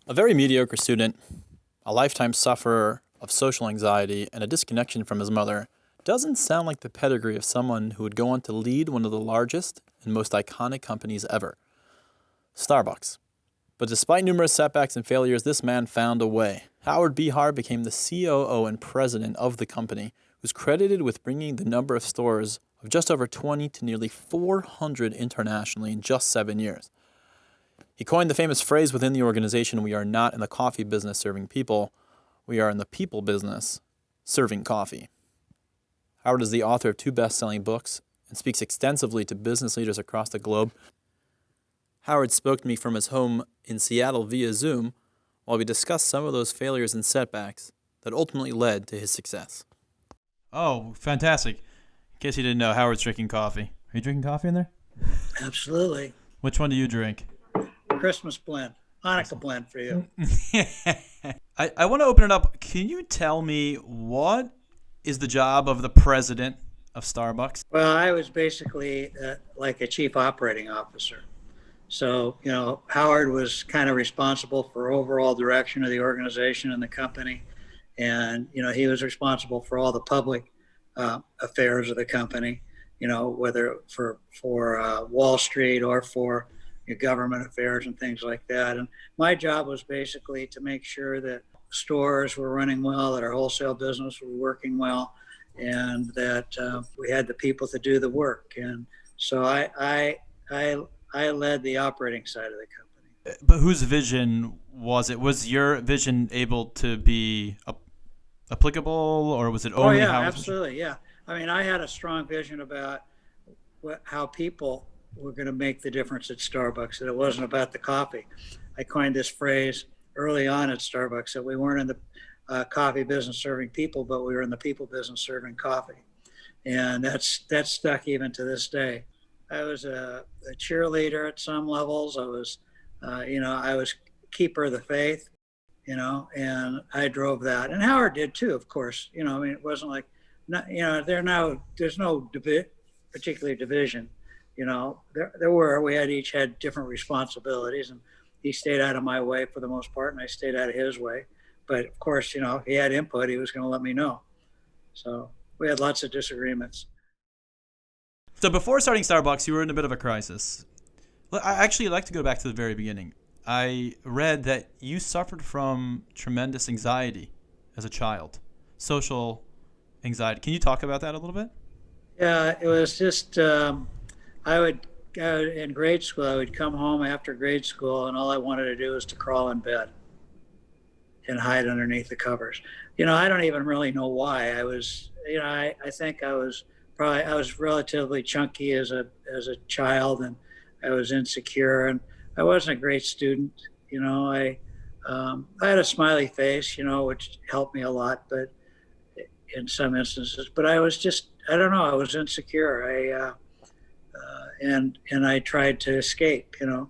A very mediocre student, a lifetime sufferer of social anxiety, and a disconnection from his mother doesn't sound like the pedigree of someone who would go on to lead one of the largest and most iconic companies ever, Starbucks. But despite numerous setbacks and failures, this man found a way. Howard Behar became the COO and president of the company, who's credited with bringing the number of stores of just over 20 to nearly 400 internationally in just 7 years. He coined the famous phrase within the organization, "We are not in the coffee business serving people, we are in the people business serving coffee." Howard is the author of 2 best-selling books and speaks extensively to business leaders across the globe. Howard spoke to me from his home in Seattle via Zoom while we discussed some of those failures and setbacks that ultimately led to his success. Oh, fantastic. In case you didn't know, Howard's drinking coffee. Are you drinking coffee in there? Absolutely. Which one do you drink? Christmas blend, Hanukkah blend for you. I want to open it up. Can you tell me what is the job of the president of Starbucks? Well, I was basically like a chief operating officer. So, Howard was kind of responsible for overall direction of the organization and the company. And, he was responsible for all the public affairs of the company, whether for Wall Street or for government affairs and things like that. And my job was basically to make sure that stores were running well, that our wholesale business was working well, and that we had the people to do the work. And so I led the operating side of the company. But whose vision was it? Was your vision able to be applicable, or was it only? Oh yeah, absolutely, yeah. I mean, I had a strong vision about how people were going to make the difference at Starbucks, that it wasn't about the coffee. I coined this phrase early on at Starbucks, that we weren't in the coffee business serving people, but we were in the people business serving coffee. And that's stuck even to this day. I was a cheerleader at some levels. I was, I was keeper of the faith, and I drove that. And Howard did too, of course. It wasn't like, there's no particular division. We each had different responsibilities, and he stayed out of my way for the most part, and I stayed out of his way. But of course, if he had input, he was going to let me know. So we had lots of disagreements. So before starting Starbucks, you were in a bit of a crisis. I actually like to go back to the very beginning. I read that you suffered from tremendous anxiety as a child, social anxiety. Can you talk about that a little bit? Yeah, it was just, in grade school, I would come home after grade school, and all I wanted to do was to crawl in bed and hide underneath the covers. I don't even really know why. I was, I think I was relatively chunky as a child, and I was insecure, and I wasn't a great student. I had a smiley face, which helped me a lot, but in some instances. But I was just, I don't know, I was insecure. And I tried to escape, and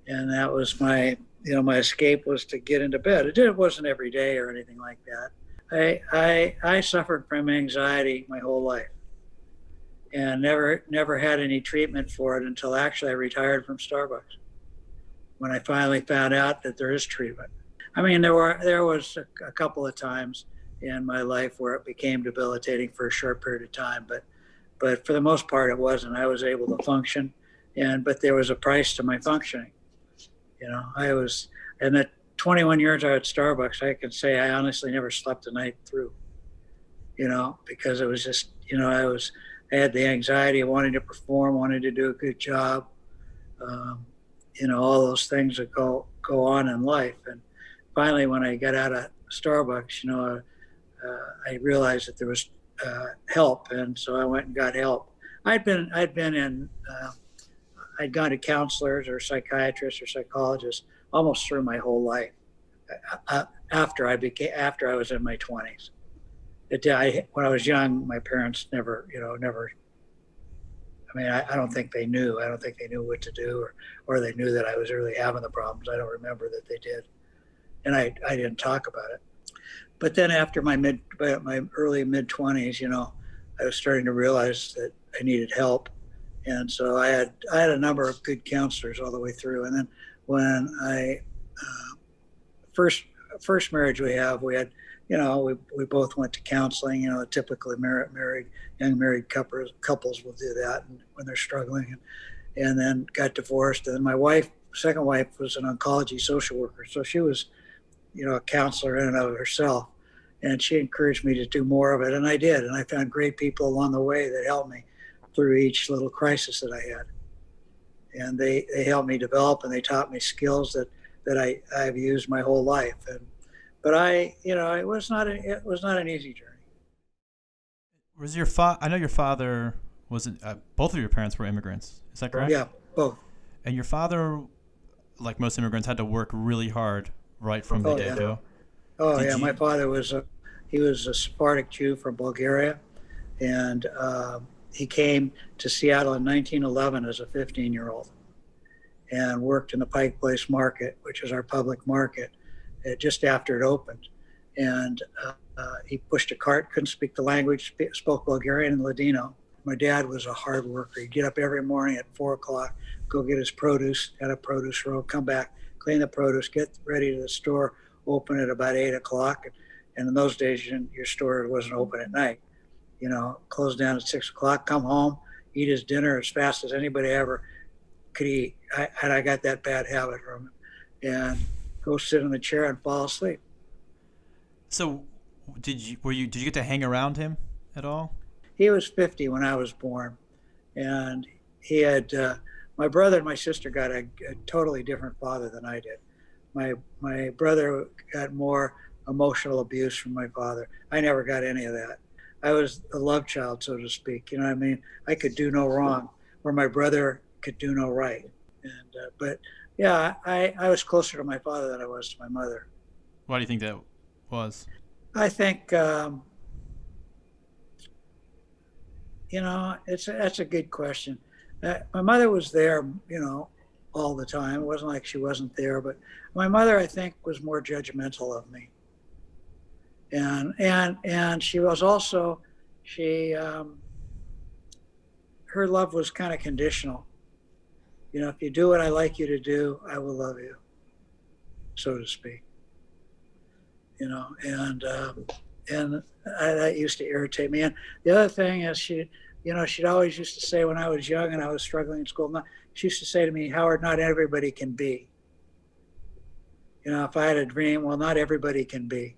that was my escape was to get into bed. It wasn't every day or anything like that. I suffered from anxiety my whole life, and never had any treatment for it until actually I retired from Starbucks, when I finally found out that there is treatment. I mean, there was a couple of times in my life where it became debilitating for a short period of time, but for the most part it wasn't. I was able to function, but there was a price to my functioning. I was, in the 21 years I was at Starbucks, I can say I honestly never slept a night through, because it was just, I had the anxiety of wanting to perform, wanting to do a good job, all those things that go on in life. And finally, when I got out of Starbucks, I realized that there was help, and so I went and got help. I'd gone to counselors or psychiatrists or psychologists almost through my whole life. After I was in my 20s, when I was young, my parents never. I mean, I don't think they knew. I don't think they knew what to do, or they knew that I was really having the problems. I don't remember that they did, and I didn't talk about it. But then after my early mid 20s, I was starting to realize that I needed help, and so I had a number of good counselors all the way through. And then when I first marriage we had, we both went to counseling. Typically young married couples will do that when they're struggling, and then got divorced. And then my second wife, was an oncology social worker, so she was, a counselor in and of herself, and she encouraged me to do more of it, and I did, and I found great people along the way that helped me through each little crisis that I had, and they helped me develop, and they taught me skills that I've used my whole life. But it was not an easy journey. Was I know your father wasn't. Both of your parents were immigrants. Is that correct? Yeah, both. And your father, like most immigrants, had to work really hard right from the get-go. Oh yeah, my father was a Sephardic Jew from Bulgaria, and he came to Seattle in 1911 as a 15-year-old, and worked in the Pike Place Market, which is our public market, just after it opened. And he pushed a cart, couldn't speak the language, spoke Bulgarian and Ladino. My dad was a hard worker. He'd get up every morning at 4 o'clock, go get his produce at a produce row, come back, clean the produce, get ready to the store, open at about 8 o'clock. And in those days, your store wasn't open at night. Closed down at 6 o'clock, come home, eat his dinner as fast as anybody ever could eat. I got that bad habit from him. And go sit in the chair and fall asleep. So did you get to hang around him at all? He was 50 when I was born, and he had my brother and my sister got a totally different father than I did. My brother got more emotional abuse from my father. I never got any of that. I was the love child, so to speak. You know what I mean? I could do no wrong, where my brother could do no right. And but yeah, I was closer to my father than I was to my mother. Why do you think that was? I think that's a good question. My mother was there, all the time. It wasn't like she wasn't there, but my mother, I think, was more judgmental of me. And she was also, her love was kind of conditional. If you do what I like you to do, I will love you, so to speak. That used to irritate me. And the other thing is she'd always used to say when I was young and I was struggling in school, she used to say to me, Howard, not everybody can be. If I had a dream, well, not everybody can be.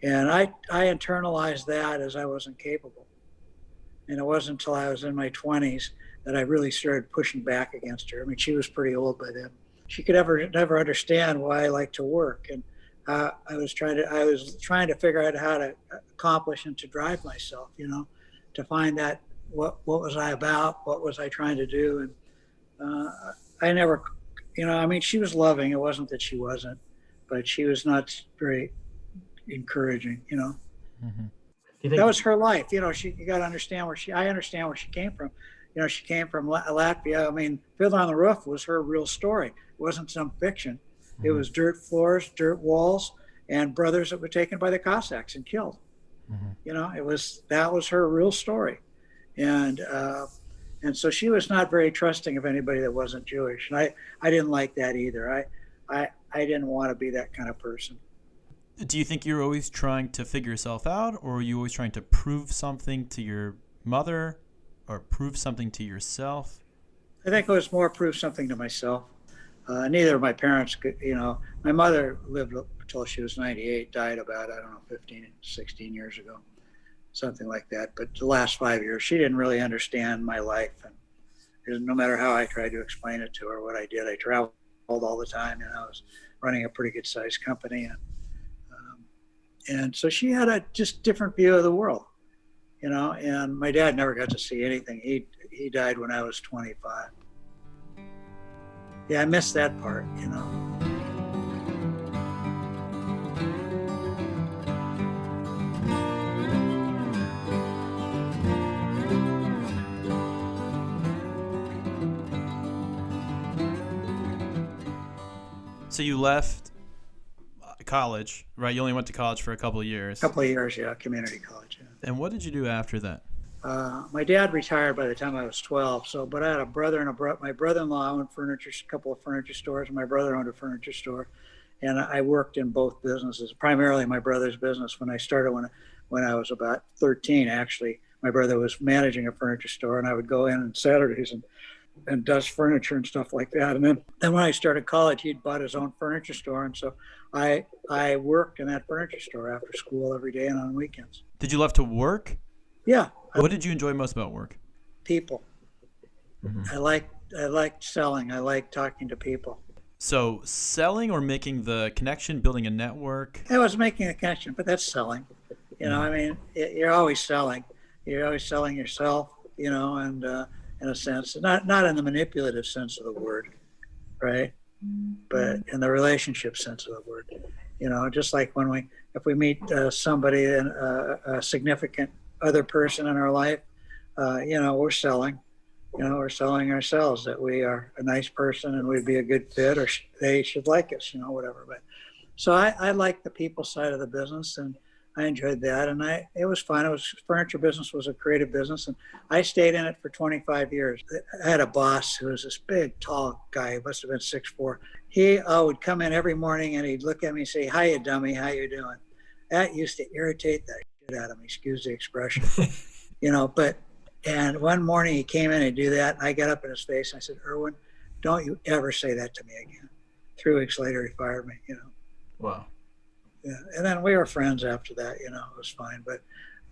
And I internalized that as I wasn't capable. And it wasn't until I was in my 20s that I really started pushing back against her. I mean, she was pretty old by then. She could never understand why I like to work. And I was trying to figure out how to accomplish and to drive myself, to find that what was I about, what was I trying to do. And I never, she was loving. It wasn't that she wasn't, but she was not very encouraging, Mm-hmm. That was her life. You got to understand I understand where she came from. She came from Latvia. I mean, Fiddler on the Roof was her real story. It wasn't some fiction. Mm-hmm. It was dirt floors, dirt walls, and brothers that were taken by the Cossacks and killed. Mm-hmm. That was her real story. And so she was not very trusting of anybody that wasn't Jewish. And I didn't like that either. I didn't want to be that kind of person. Do you think you're always trying to figure yourself out, or are you always trying to prove something to your mother or prove something to yourself? I think it was more prove something to myself. Neither of my parents could, my mother lived until she was 98, died about, 15, 16 years ago, something like that. But the last 5 years, she didn't really understand my life. And no matter how I tried to explain it to her, what I did, I traveled all the time, and I was running a pretty good sized company. And so she had a just different view of the world, and my dad never got to see anything. He died when I was 25. Yeah, I missed that part, So you left college, right? You only went to college for a couple of years. A couple of years, yeah, community college. Yeah. And what did you do after that? My dad retired by the time I was 12. But I had a brother and my brother-in-law owned a couple of furniture stores. And my brother owned a furniture store, And I worked in both businesses, primarily my brother's business. When I started, when I was about 13, actually, my brother was managing a furniture store, and I would go in on Saturdays and dust furniture and stuff like that. And then when I started college, he'd bought his own furniture store, and so I worked in that furniture store after school every day and on weekends. Did you love to work? Yeah. What did you enjoy most about work? People. I liked selling. I liked talking to people. So selling or making the connection, building a network? I was making a connection, but that's selling. I mean, you're always selling. You're always selling yourself, and in a sense, not in the manipulative sense of the word, right? But in the relationship sense of the word. Just like if we meet somebody, a significant other person in our life, we're selling. We're selling ourselves that we are a nice person and we'd be a good fit, or they should like us, whatever. But so I like the people side of the business, and I enjoyed that, and it was fun. Furniture business was a creative business, and I stayed in it for 25 years. I had a boss who was this big, tall guy. He must have been 6'4". He would come in every morning and he'd look at me and say, "Hiya, dummy, how you doing?" That used to irritate the shit out of me. Excuse the expression, And one morning he came in and do that, and I got up in his face and I said, "Erwin, don't you ever say that to me again." 3 weeks later, he fired me. Wow. Yeah, and then we were friends after that. It was fine.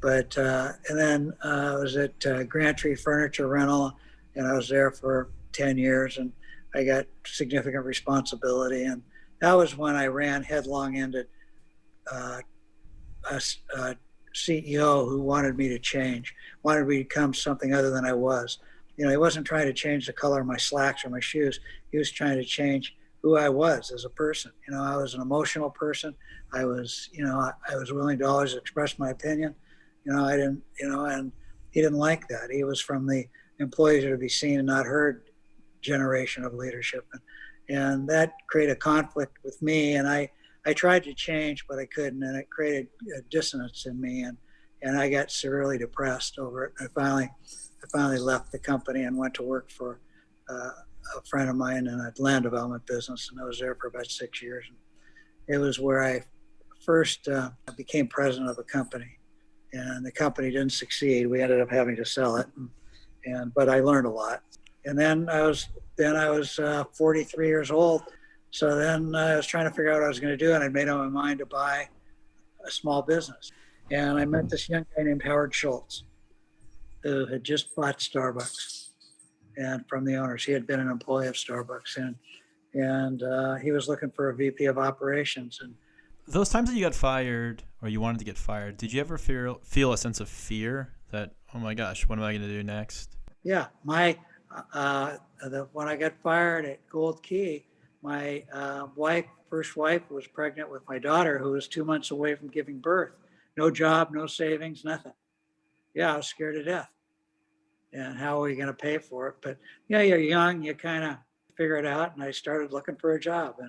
And then I was at Grand Tree Furniture Rental, and I was there for 10 years, and I got significant responsibility. And that was when I ran headlong into a CEO who wanted me to change, wanted me to become something other than I was. He wasn't trying to change the color of my slacks or my shoes. He was trying to change who I was as a person. I was an emotional person. I was willing to always express my opinion. I didn't, and he didn't like that. He was from the employees to be seen and not heard generation of leadership. And that created a conflict with me. And I tried to change, but I couldn't. And it created a dissonance in me. And I got severely depressed over it. I finally left the company and went to work for a friend of mine in a land development business. And I was there for about 6 years. And it was where I first became president of a company. And the company didn't succeed. We ended up having to sell it. But I learned a lot. And then I was 43 years old. So then I was trying to figure out what I was going to do, and I made up my mind to buy a small business. And I met this young guy named Howard Schultz, who had just bought Starbucks, and from the owners. He had been an employee of Starbucks, and he was looking for a VP of operations. And those times that you got fired or you wanted to get fired, did you ever feel a sense of fear that, oh my gosh, what am I going to do next? Yeah, when I got fired at Gold Key, my first wife was pregnant with my daughter, who was 2 months away from giving birth. No job, no savings, nothing. Yeah, I was scared to death. And how are we going to pay for it? But yeah, you're young, you kind of figure it out. And I started looking for a job,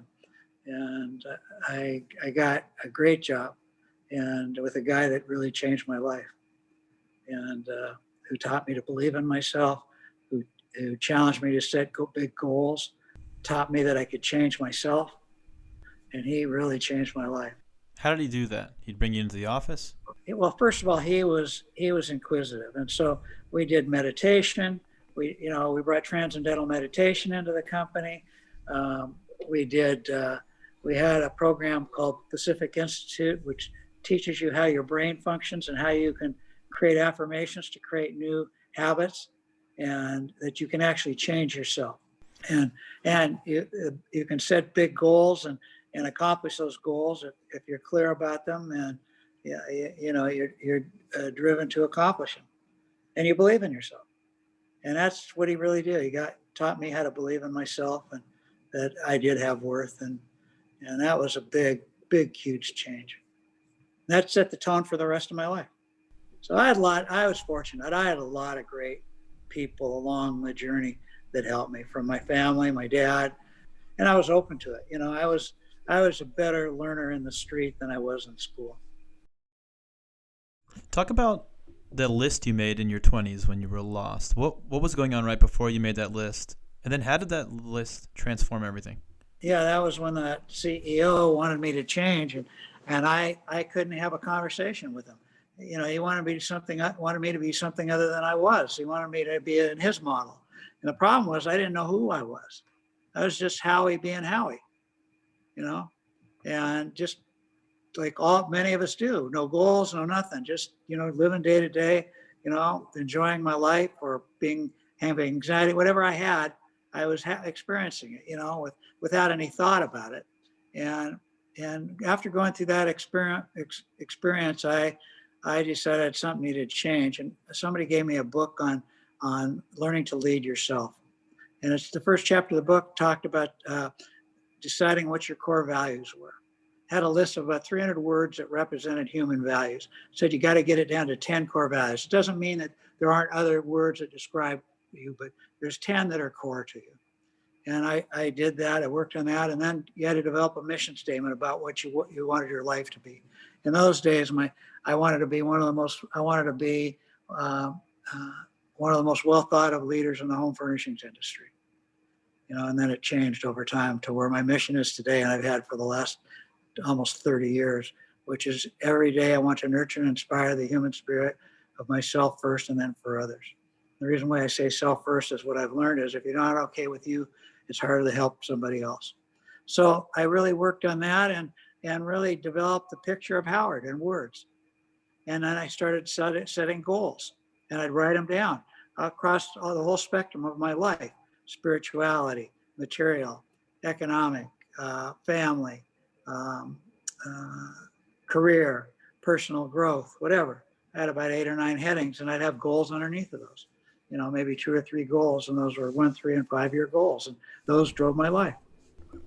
and I got a great job, and with a guy that really changed my life, and who taught me to believe in myself, who challenged me to set big goals, taught me that I could change myself, and he really changed my life. How did he do that? He'd bring you into the office? Well, first of all, he was inquisitive, and so we did meditation. We brought transcendental meditation into the company. We had a program called Pacific Institute, which teaches you how your brain functions and how you can create affirmations to create new habits, and that you can actually change yourself. And you can set big goals and accomplish those goals if you're clear about them, and you're driven to accomplish them, and you believe in yourself. And that's what he really did. He taught me how to believe in myself, and that I did have worth, and that was a big, huge change. That set the tone for the rest of my life. So I was fortunate. I had a lot of great people along the journey that helped me, from my family, my dad, and I was open to it. I was a better learner in the street than I was in school. Talk about the list you made in your 20s when you were lost. What was going on right before you made that list? And then how did that list transform everything? Yeah, that was when the CEO wanted me to change, and I couldn't have a conversation with him. You know, he wanted me to be something other than I was. He wanted me to be in his model. And the problem was I didn't know who I was. I was just Howie being Howie, you know, and just like many of us do, no goals, no nothing, just, you know, living day to day, you know, enjoying my life or having anxiety, whatever I had, I was experiencing it, you know, without any thought about it. And, and after going through that experience, I decided something needed to change. And somebody gave me a book on learning to lead yourself. And it's the first chapter of the book talked about deciding what your core values were. Had a list of about 300 words that represented human values. Said you got to get it down to 10 core values. It doesn't mean that there aren't other words that describe you, but there's 10 that are core to you. And I did that. I worked on that, and then you had to develop a mission statement about what you wanted your life to be. In those days, I wanted to be one of the most well thought of leaders in the home furnishings industry. You know, and then it changed over time to where my mission is today, and I've had for the last almost 30 years, which is every day I want to nurture and inspire the human spirit of myself first and then for others. The reason why I say self first is what I've learned is if you're not okay with you, it's harder to help somebody else. So I really worked on that and really developed the picture of Howard in words. And then I started setting goals, and I'd write them down across the whole spectrum of my life: spirituality, material, economic, family, um, career, personal growth, whatever. I had about 8 or 9 headings, and I'd have goals underneath of those. You know, maybe 2 or 3 goals, and those were 1, 3, and 5-year goals, and those drove my life.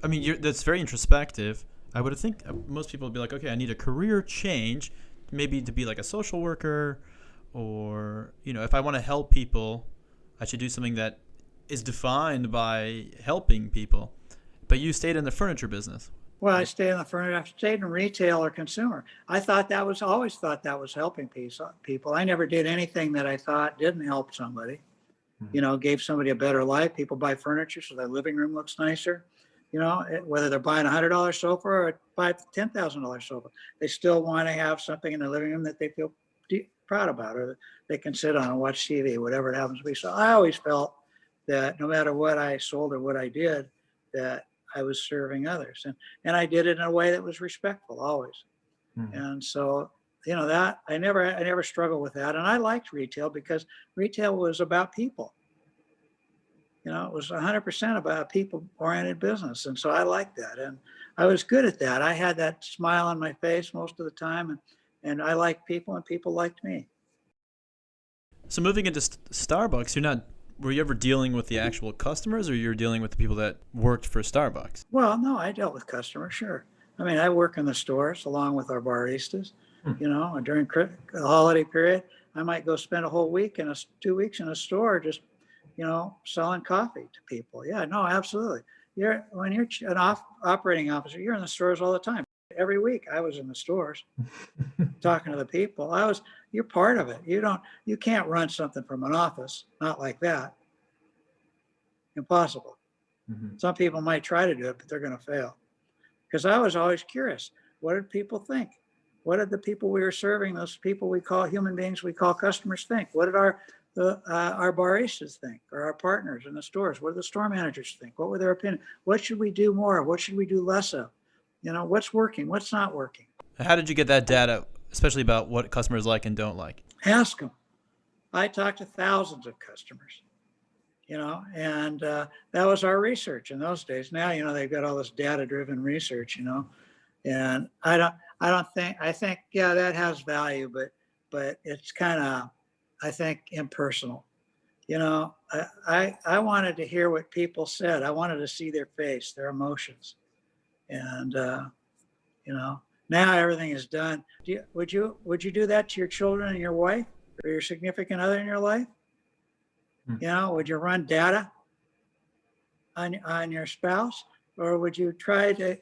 I mean, that's very introspective. I would think most people would be like, okay, I need a career change, maybe to be like a social worker, or, you know, if I want to help people, I should do something that is defined by helping people. But you stayed in the furniture business. Well, I stayed in the furniture. I stayed in retail or consumer. I always thought that was helping people. I never did anything that I thought didn't help somebody. You know, gave somebody a better life. People buy furniture so their living room looks nicer. You know, whether they're buying $100 sofa or buy $10,000 sofa, they still want to have something in their living room that they feel proud about, or that they can sit on and watch TV, whatever it happens to be. So I always felt that no matter what I sold or what I did, that I was serving others, and I did it in a way that was respectful always. And so, you know, that I never struggled with that, and I liked retail because retail was about people. You know, it was 100% about a people-oriented business, and so I liked that, and I was good at that. I had that smile on my face most of the time, and I liked people, and people liked me. So moving into Starbucks, were you ever dealing with the actual customers, or you were dealing with the people that worked for Starbucks? Well, no, I dealt with customers, sure. I mean, I work in the stores along with our baristas. You know, during the holiday period, I might go spend a whole week 2 weeks in a store just, you know, selling coffee to people. Yeah, no, absolutely. When you're an operating officer, you're in the stores all the time. Every week I was in the stores talking to the people. You're part of it. You can't run something from an office, not like that. Impossible. Some people might try to do it, but they're going to fail. Because I was always curious. What did people think? What did the people we were serving, those people we call human beings, we call customers, think? What did our baristas think, or our partners in the stores? What did the store managers think? What were their opinions? What should we do more of? What should we do less of? You know, what's working? What's not working? How did you get that data, especially about what customers like and don't like? Ask them. I talked to thousands of customers. You know, and that was our research in those days. Now, you know, they've got all this data-driven research, you know, and I think, yeah, that has value, but it's kind of, I think, impersonal. You know, I wanted to hear what people said. I wanted to see their face, their emotions, and you know, now everything is done. Would you do that to your children and your wife or your significant other in your life? You know, would you run data on your spouse, or would you try to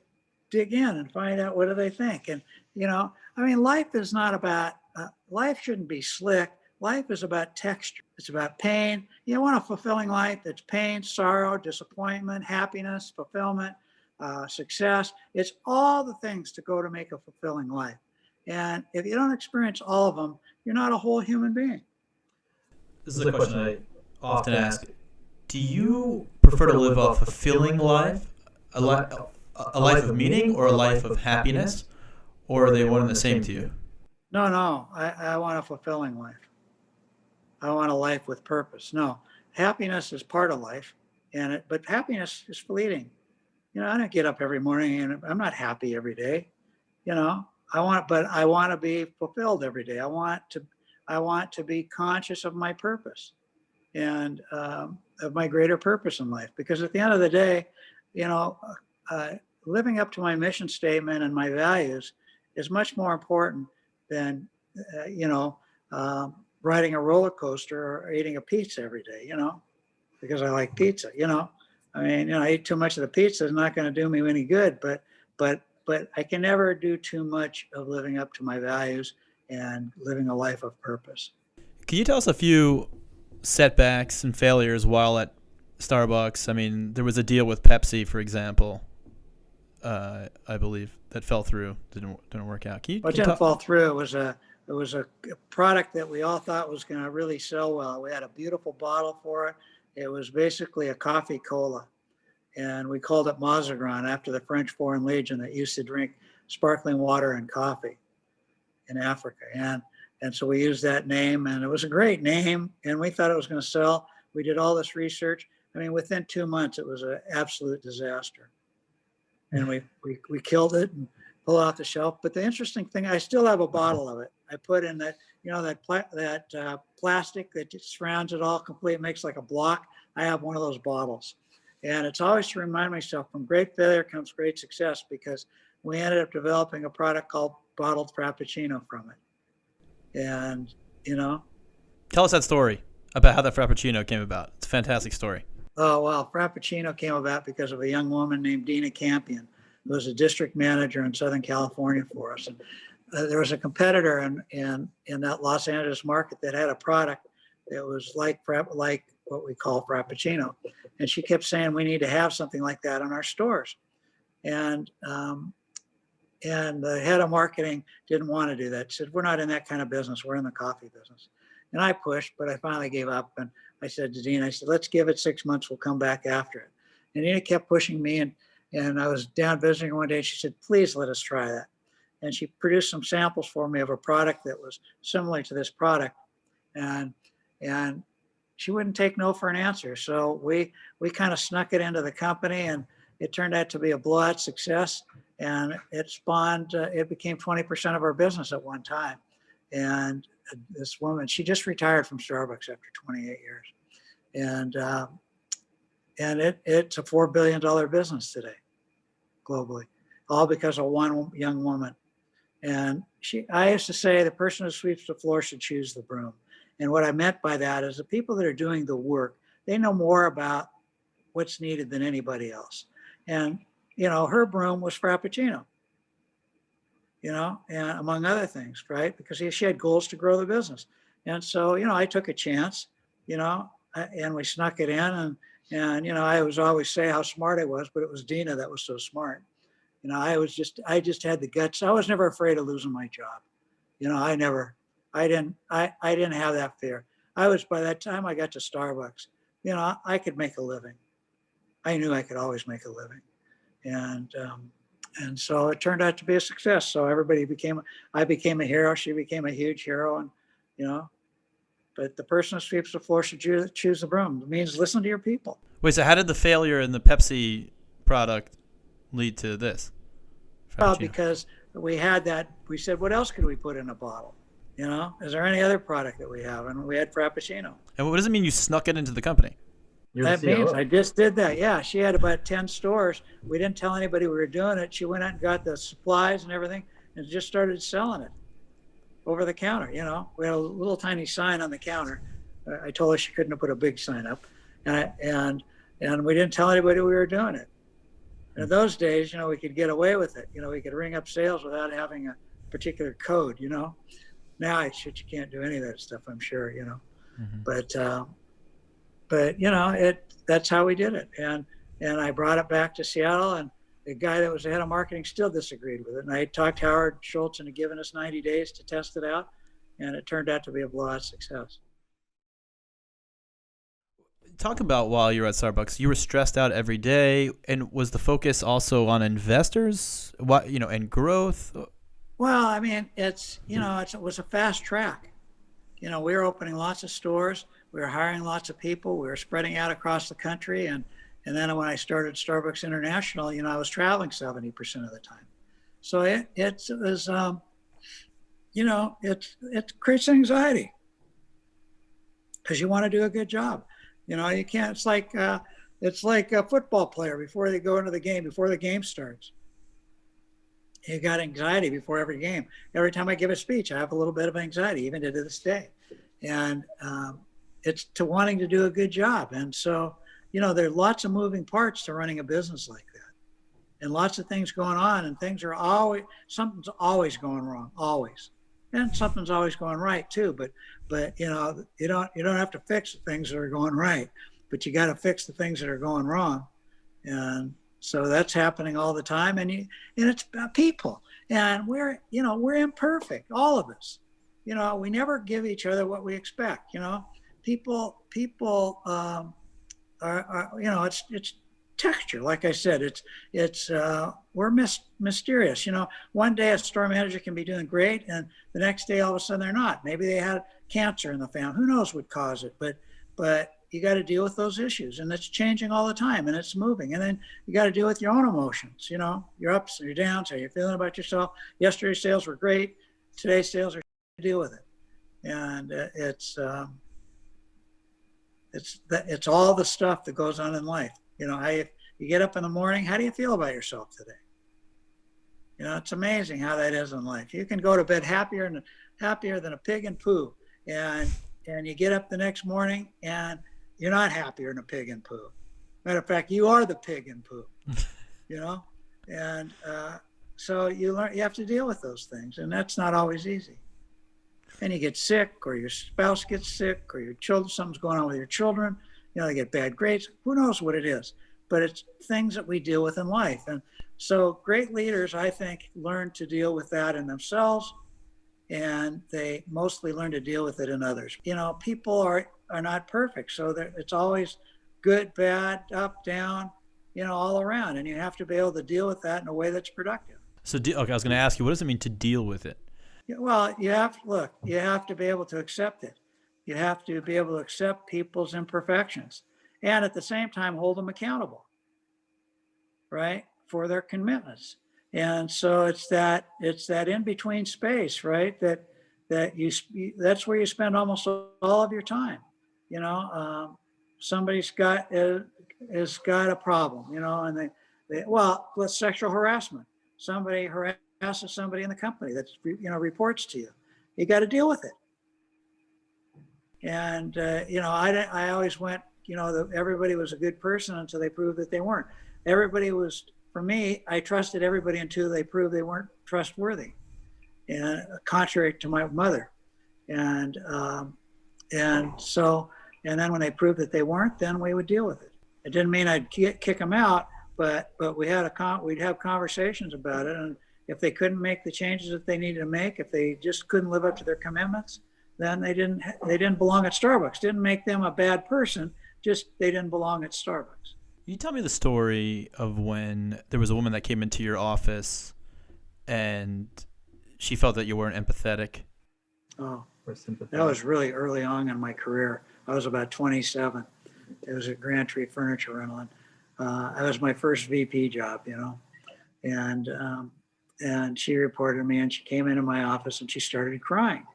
dig in and find out what do they think? And, you know, I mean, life is not about, life shouldn't be slick. Life is about texture. It's about pain. You want a fulfilling life. It's pain, sorrow, disappointment, happiness, fulfillment. success. It's all the things to go to make a fulfilling life. And if you don't experience all of them, you're not a whole human being. This is a question I often ask. Do you prefer to live a fulfilling life, a life of meaning, or a life of happiness? Or are they one and the same to you? No. I want a fulfilling life. I want a life with purpose. No, happiness is part of life, but happiness is fleeting. I don't get up every morning and I'm not happy every day. But I want to be fulfilled every day. I want to be conscious of my purpose and of my greater purpose in life. Because at the end of the day, living up to my mission statement and my values is much more important than, riding a roller coaster or eating a pizza every day, because I like pizza, I eat too much of the pizza is not going to do me any good, but I can never do too much of living up to my values and living a life of purpose. Can you tell us a few setbacks and failures while at Starbucks? I mean, there was a deal with Pepsi, for example, I believe, that fell through, didn't work out. It didn't fall through. It was a product that we all thought was going to really sell well. We had a beautiful bottle for it. It was basically a coffee cola, and we called it Mazagran after the French Foreign Legion that used to drink sparkling water and coffee in Africa. And so we used that name, and it was a great name, and we thought it was going to sell. We did all this research. I mean, within 2 months, it was an absolute disaster. And we killed it and pulled it off the shelf. But the interesting thing, I still have a bottle of it. I put in that, that plastic that just surrounds it all completely, makes like a block. I have one of those bottles. And it's always to remind myself, from great failure comes great success, because we ended up developing a product called bottled Frappuccino from it. And, Tell us that story about how the Frappuccino came about. It's a fantastic story. Oh, well, Frappuccino came about because of a young woman named Dina Campion, who was a district manager in Southern California for us. And there was a competitor in that Los Angeles market that had a product that was like what we call Frappuccino. And she kept saying, we need to have something like that in our stores. And the head of marketing didn't want to do that. She said, we're not in that kind of business. We're in the coffee business. And I pushed, but I finally gave up. And I said to Dina, let's give it 6 months. We'll come back after it. And Dina kept pushing me. And I was down visiting her one day. She said, please let us try that. And she produced some samples for me of a product that was similar to this product. And she wouldn't take no for an answer. So we kind of snuck it into the company, and it turned out to be a blowout success. And it spawned, it became 20% of our business at one time. And this woman, she just retired from Starbucks after 28 years. And it's a $4 billion business today, globally, all because of one young woman. And I used to say the person who sweeps the floor should choose the broom. And what I meant by that is the people that are doing the work, they know more about what's needed than anybody else. And, her broom was Frappuccino, and among other things, right? Because she had goals to grow the business. And so, I took a chance, and we snuck it in. And I was always say how smart I was, but it was Dina that was so smart. I just had the guts. I was never afraid of losing my job. I didn't have that fear. By that time I got to Starbucks, I could make a living. I knew I could always make a living. And so it turned out to be a success. So I became a hero. She became a huge hero. And, but the person who sweeps the floor should choose the broom. It means listen to your people. Wait, so how did the failure in the Pepsi product lead to this? Well, because we said, what else could we put in a bottle? Is there any other product that we have? And we had Frappuccino. And what does it mean you snuck it into the company? That means I just did that. Yeah, she had about 10 stores. We didn't tell anybody we were doing it. She went out and got the supplies and everything and just started selling it over the counter. We had a little tiny sign on the counter. I told her she couldn't have put a big sign up. And we didn't tell anybody we were doing it. And in those days, we could get away with it. We could ring up sales without having a particular code, Now you can't do any of that stuff, I'm sure, Mm-hmm. But that's how we did it. And I brought it back to Seattle, the guy that was the head of marketing still disagreed with it. And I talked Howard Schultz into giving us 90 days to test it out, and it turned out to be a blowout success. Talk about while you were at Starbucks, you were stressed out every day, and was the focus also on investors, and growth? Well, I mean, it was a fast track. We were opening lots of stores, we were hiring lots of people, we were spreading out across the country, and then when I started Starbucks International, I was traveling 70% of the time. So it was, it creates anxiety because you want to do a good job. You can't. It's like a football player before they go into the game, before the game starts. You got anxiety before every game. Every time I give a speech, I have a little bit of anxiety, even to this day. And it's to wanting to do a good job. And so, there are lots of moving parts to running a business like that, and lots of things going on, and something's always going wrong, always. And something's always going right too. But you don't have to fix the things that are going right, but you got to fix the things that are going wrong. And so that's happening all the time. And it's about people. And we're imperfect, all of us. We never give each other what we expect. People it's texture. Like I said, we're mysterious. One day a store manager can be doing great, and the next day all of a sudden they're not. Maybe they had cancer in the family. Who knows what caused it? But you got to deal with those issues, and it's changing all the time, and it's moving. And then you got to deal with your own emotions. Your ups and your downs, how you're feeling about yourself. Yesterday's sales were great. Today's sales are to deal with it, and it's all the stuff that goes on in life. How you get up in the morning, how do you feel about yourself today? It's amazing how that is in life. You can go to bed happier than a pig in poo, and you get up the next morning and you're not happier than a pig in poo. Matter of fact, you are the pig in poo. And so you have to deal with those things, and that's not always easy. And you get sick, or your spouse gets sick, or your children, something's going on with your children. They get bad grades. Who knows what it is? But it's things that we deal with in life. And so great leaders, I think, learn to deal with that in themselves, and they mostly learn to deal with it in others. People are not perfect. So it's always good, bad, up, down, all around. And you have to be able to deal with that in a way that's productive. So, I was going to ask you, what does it mean to deal with it? Well, you have to be able to accept it. You have to be able to accept people's imperfections, and at the same time hold them accountable, right, for their commitments. And so it's that in between space, right, that's where you spend almost all of your time. Somebody's got a problem, and with sexual harassment, somebody harasses somebody in the company that reports to you. You got to deal with it. And I always went, everybody was a good person until they proved that they weren't. Everybody was, for me, I trusted everybody until they proved they weren't trustworthy, and contrary to my mother. And then when they proved that they weren't, then we would deal with it. It didn't mean I'd kick them out, but we'd have conversations about it. And if they couldn't make the changes that they needed to make, if they just couldn't live up to their commitments, then they didn't belong at Starbucks. Didn't make them a bad person, just they didn't belong at Starbucks. You tell me the story of when there was a woman that came into your office and she felt that you weren't empathetic. Oh, that was really early on in my career. I was about 27. It was at Grand Tree Furniture Rental. That was my first VP job, and she reported to me, and she came into my office and she started crying.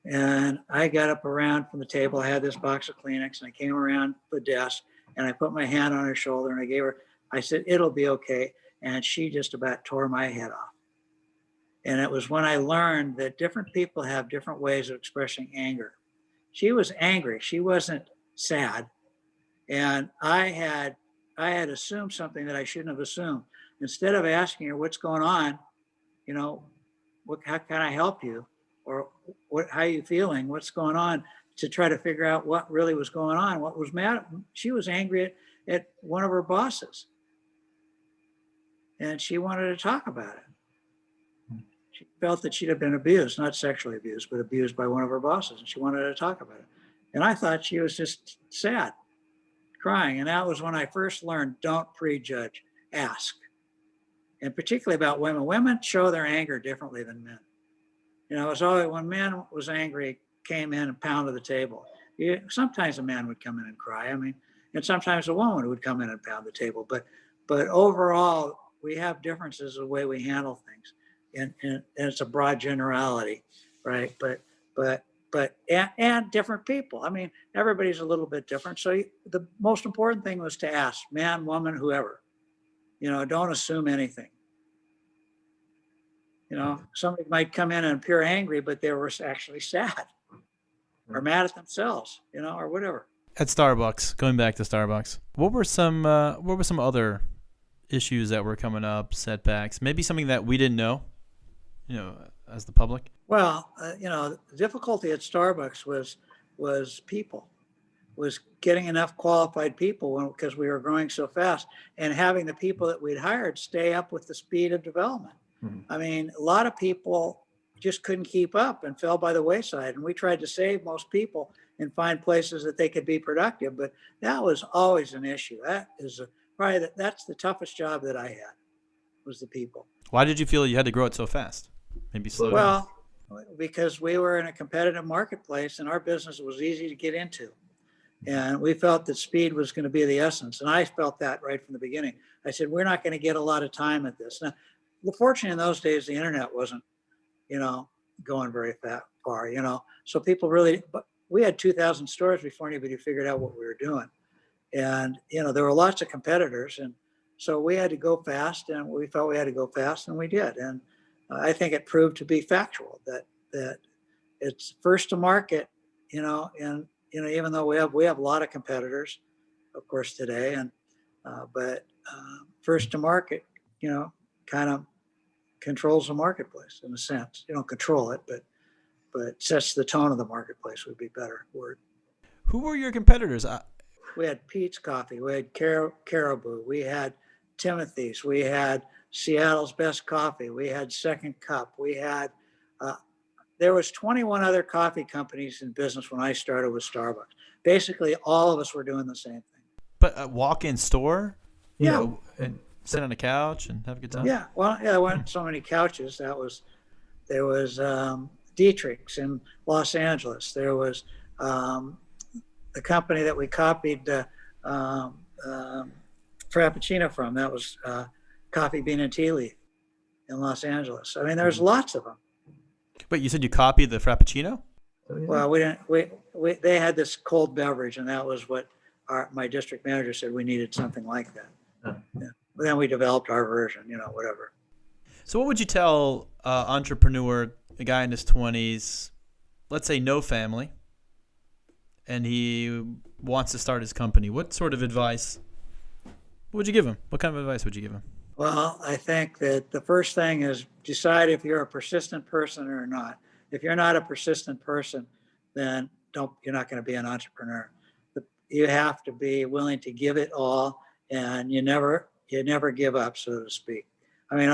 And I got up around from the table. I had this box of Kleenex, and I came around the desk, and I put my hand on her shoulder, and I said, "It'll be okay." And she just about tore my head off. And it was when I learned that different people have different ways of expressing anger. She was angry. She wasn't sad. And I had assumed something that I shouldn't have assumed. Instead of asking her what's going on, how can I help you? Or how are you feeling? What's going on? To try to figure out what really was going on. What was mad? She was angry at one of her bosses. and she wanted to talk about it. She felt that she'd have been abused, not sexually abused, but abused by one of her bosses, and she wanted to talk about it. And I thought she was just sad, crying. And that was when I first learned, don't prejudge, ask. And particularly about women. Women show their anger differently than men. You know, it was always when men was angry, came in and pounded the table. Sometimes a man would come in and cry. I mean, and sometimes a woman would come in and pound the table. But overall, we have differences in the way we handle things, and it's a broad generality, right? And different people. I mean, everybody's a little bit different. So the most important thing was to ask, man, woman, whoever. You know, don't assume anything. You know, somebody might come in and appear angry, but they were actually sad or mad at themselves, you know, or whatever. At Starbucks, going back to Starbucks, what were some other issues that were coming up, setbacks, maybe something that we didn't know, you know, as the public? Well, you know, the difficulty at Starbucks was people. Was getting enough qualified people because we were growing so fast, and having the people that we'd hired stay up with the speed of development. I mean, a lot of people just couldn't keep up and fell by the wayside. And we tried to save most people and find places that they could be productive, but that was always an issue. That is that's the toughest job that I had, was the people. Why did you feel you had to grow it so fast? Maybe slow down. Well, because we were in a competitive marketplace and our business was easy to get into. And we felt that speed was going to be the essence. And I felt that right from the beginning. I said, we're not going to get a lot of time at this. Now, fortunately, in those days, the internet wasn't, you know, going very far, you know. So people really, but we had 2,000 stores before anybody figured out what we were doing. And, you know, there were lots of competitors. And so we had to go fast, and we felt we had to go fast, and we did. And I think it proved to be factual that it's first to market, you know, and, you know, even though we have a lot of competitors, of course, today, and but first to market, you know, kind of controls the marketplace in a sense. You don't control it, but sets the tone of the marketplace would be a better word. Who were your competitors? We had Pete's Coffee, we had Caribou, we had Timothy's, we had Seattle's Best Coffee, we had Second Cup, we had. There was 21 other coffee companies in business when I started with Starbucks. Basically, all of us were doing the same thing. But a walk-in store? Yeah. Know, and sit on a couch and have a good time? Yeah. Well, yeah, there weren't so many couches. There was Dietrich's in Los Angeles. There was the company that we copied Frappuccino from. That was Coffee Bean and Tea Leaf in Los Angeles. I mean, there's lots of them. Wait, you said you copied the Frappuccino? Well, we didn't. They had this cold beverage, and that was what my district manager said we needed something like that. Yeah. But then we developed our version, you know, whatever. So what would you tell entrepreneur, a guy in his 20s, let's say no family, and he wants to start his company? What sort of advice would you give him? What kind of advice would you give him? Well, I think that the first thing is decide if you're a persistent person or not. If you're not a persistent person, then you're not going to be an entrepreneur. You have to be willing to give it all, and you never give up, so to speak. I mean,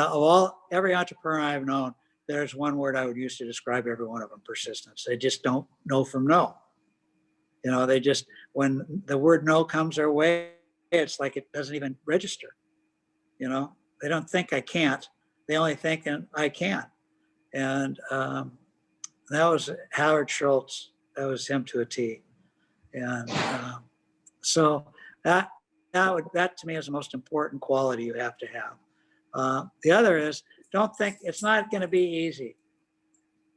every entrepreneur I've known, there's one word I would use to describe every one of them: persistence. They just don't know from no. You know, when the word no comes their way, it's like it doesn't even register. You know, they don't think I can't. They only think I can. And that was Howard Schultz. That was him to a T. And so that to me is the most important quality you have to have. The other is, don't think it's not going to be easy,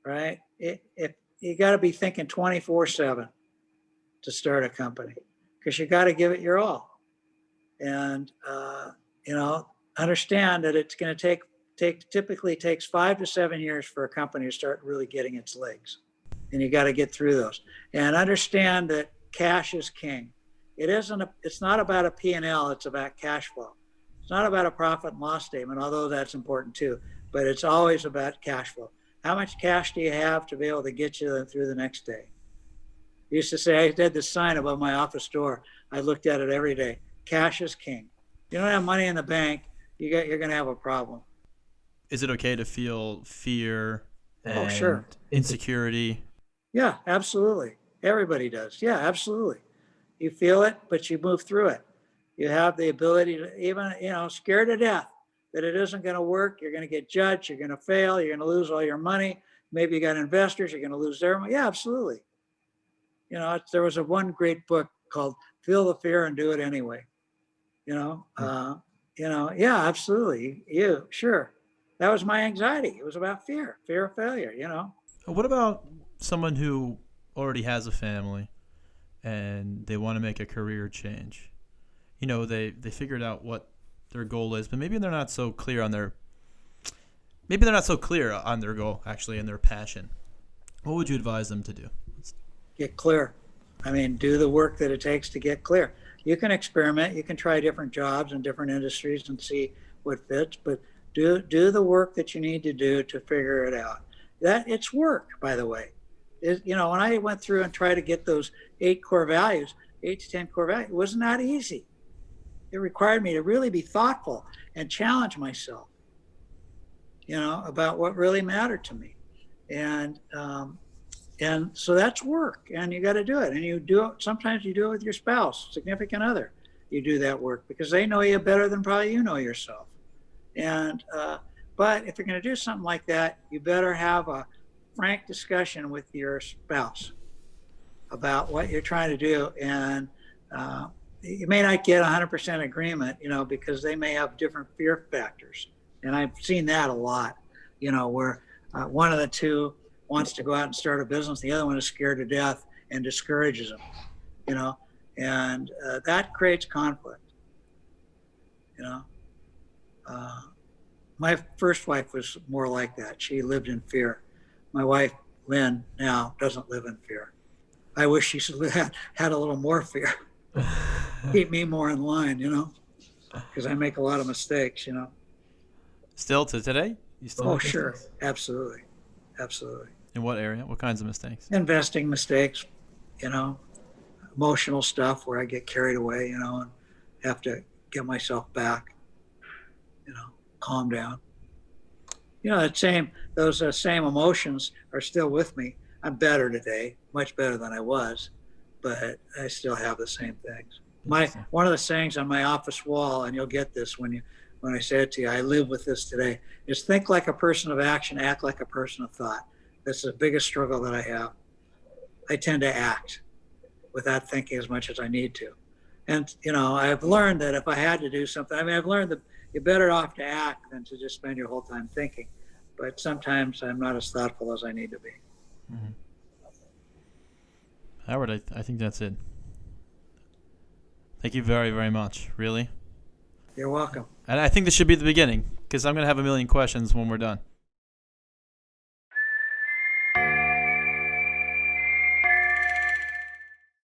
right? You got to be thinking 24/7 to start a company, because you got to give it your all. And you know, understand that it's going to typically takes 5 to 7 years for a company to start really getting its legs, and you got to get through those. And understand that cash is king. It's not about a P&L. It's about cash flow. It's not about a profit and loss statement, although that's important too. But it's always about cash flow. How much cash do you have to be able to get you through the next day? I used to say, I had this sign above my office door. I looked at it every day. Cash is king. You don't have money in the bank, you're going to have a problem. Is it okay to feel fear Oh, and sure. insecurity? Yeah, absolutely. Everybody does. Yeah, absolutely. You feel it, but you move through it. You have the ability to even, scared to death that it isn't going to work. You're going to get judged. You're going to fail. You're going to lose all your money. Maybe you got investors. You're going to lose their money. Yeah, absolutely. There was one great book called Feel the Fear and Do It Anyway. Yeah, absolutely. Sure. That was my anxiety. It was about fear of failure. What about someone who already has a family and they want to make a career change? They figured out what their goal is, but maybe they're not so clear on their goal, actually, and their passion. What would you advise them to do? Get clear. I mean, do the work that it takes to get clear. You can experiment. You can try different jobs in different industries and see what fits, but do the work that you need to do to figure it out. It's work, by the way. When I went through and tried to get those 8 to 10 core values, it was not easy. It required me to really be thoughtful and challenge myself, about what really mattered to me. And so that's work, and you got to do it. And you do it. Sometimes you do it with your spouse, significant other. You do that work because they know you better than probably you know yourself. And but if you're going to do something like that, you better have a frank discussion with your spouse about what you're trying to do. And you may not get 100% agreement, because they may have different fear factors. And I've seen that a lot, where one of the two wants to go out and start a business, the other one is scared to death and discourages them, and that creates conflict. My first wife was more like that. She lived in fear. My wife, Lynn, now doesn't live in fear. I wish she had a little more fear. Keep me more in line, because I make a lot of mistakes, Still to today? You still make sure. mistakes? Absolutely. In what area? What kinds of mistakes? Investing mistakes, emotional stuff where I get carried away, and have to get myself back, calm down. Those same emotions are still with me. I'm better today, much better than I was, but I still have the same things. One of the sayings on my office wall, and you'll get this when I say it to you, I live with this today, is think like a person of action, act like a person of thought. That's the biggest struggle that I have. I tend to act without thinking as much as I need to. And, I've learned that if I had to do something, I've learned that you're better off to act than to just spend your whole time thinking. But sometimes I'm not as thoughtful as I need to be. Mm-hmm. Howard, I think that's it. Thank you very, very much. Really. You're welcome. And I think this should be the beginning, because I'm going to have a million questions when we're done.